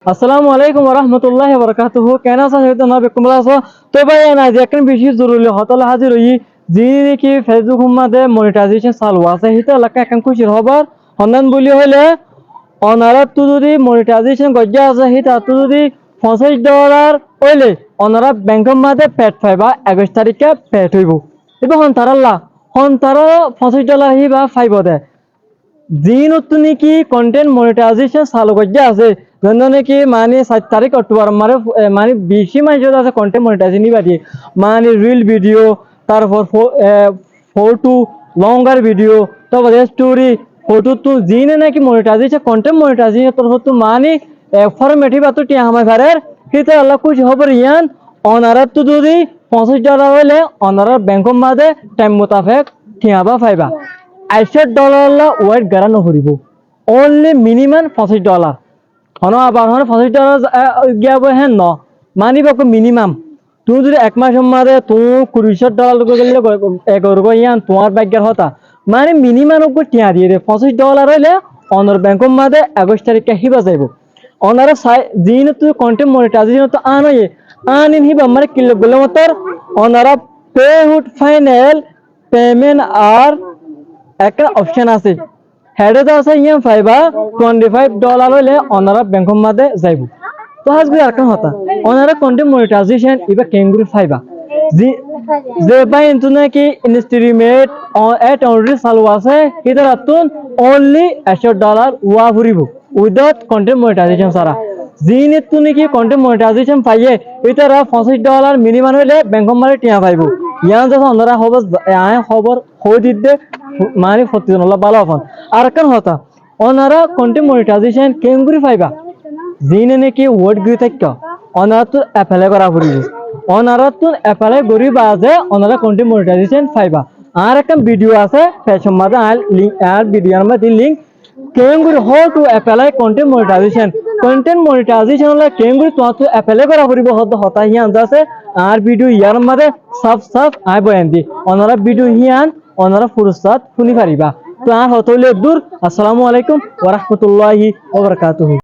আসসালামু আলাইকুম ওয়া রাহমাতুল্লাহি ওয়া বারাকাতুহু। কেন আছো হয়তো না বেকুম আছো তো ভাই না যে একটা বেশি জরুরি হতল হাজির হই যিনি কি ফেসবুক মাধ্যমে মনিটাইজেশন চালু আছে হিতা এলাকা এখন খুশির খবর হন্দান বলি হইলে অনারা তো যদি মনিটাইজেশন গজ্জা আছে হিতা তো যদি $50 হইলে অনারা ব্যাংকের মাঝে পেট পাইবা 21 তারিখে পেট হইব এবং হন্তারা $50 হি বা ফাইব দে জিন নাকি কন্টেন্ট মনিটাইজেশন চালু করতে আছে যেন নাকি মানে 7 তারিখ অক্টোবর মানে বেশি মাস আছে কন্টেন্ট মনিটাইজেশন নিবাদি মানে রিল ভিডিও তারপর ফটো লঙ্গার ভিডিও তারপর স্টোরি ফটো তো জিনে নাকি মনিটাইজেশন কন্টেন্ট মনিটাইজেশন তরফ তো মানে ফরম্যাটিভ তো টিয়া আমার ঘরের কিন্তু আল্লাহ খুশি খবর ইয়ান অনারা তো যদি $50 হইলে অনারা ব্যাংকের মাঝে টাইম মোতাবেক টিয়াবা পাইবা $80 ওয়েট গারানো করিব অনলি মিনিমাম $50 হন আবার হন $50 গিয়াব হেন ন মানি বাক মিনিমাম তুমি যদি এক মাসের মাঝে তুমি $20 গেলে এগরগো ইয়ান তোমার ব্যাগের হতা মানে মিনিমাম ওকে টিয়া দিয়ে দে $50 হইলে অনর ব্যাংকের মাঝে 21 তারিখে হিবা যাইব অনারা জিন তুই কন্টেন্ট মনিটাইজেশন তো আনয়ে আনিন হিবা মানে কিলো গুলো মতর অনারা পে হুড ফাইনাল পেমেন্ট আর একটা অপশন আছে হেডে তো আছে ইয়াম ফাইবা $25 হইলে অনারা ব্যাংকের মাঝে যাইব তো আজকে আর কোন হতা অনারা কন্টেন্ট মনিটাইজেশন ইবা কেঙ্গুরি ফাইবা যে বাই ইনতু নাকি ইনস্ট্রিমেট এট অলরেডি চালু আছে এটা রাতুন অনলি $80 ওয়া ফুরিব উইদাউট কন্টেন্ট মনিটাইজেশন সারা জিনে তো নাকি কন্টেন্ট মনিটাইজেশন পাইয়ে এটা $50 মিনিমাম হইলে ব্যাংকের মাঝে টিয়া পাইব ইয়ান যখন অনারা খবর হই দিতে মানে $40 ভালো হন আর কেন হতা অনারা কন্টেন্ট মনিটাইজেশন কেঙ্গুরি পাইবা জিনে নাকি ওয়ার্ড গিয়ে থাক অনারা তো অ্যাপ্লাই করা করিব অনারা তো অ্যাপ্লাই করিবা যে অনারা কন্টেন্ট মনিটাইজেশন পাইবা আর একটা ভিডিও আছে ফ্যাশন মাঝে আর ভিডিওর মধ্যে লিংক কেঙ্গুরি how to apply content monetization হলে কেঙ্গুরি তো অ্যাপ্লাই করা করিব হতা হিয়ান আছে আর ভিডিও ইয়ার মধ্যে সাফ আই বয়ান দি অনারা ভিডিও হিয়ান অনারা ফুরসাত শুনি পারিবা তো আর হতলে দূর আসসালামু আলাইকুম ওয়া রাহমাতুল্লাহি ওয়া বারাকাতুহু।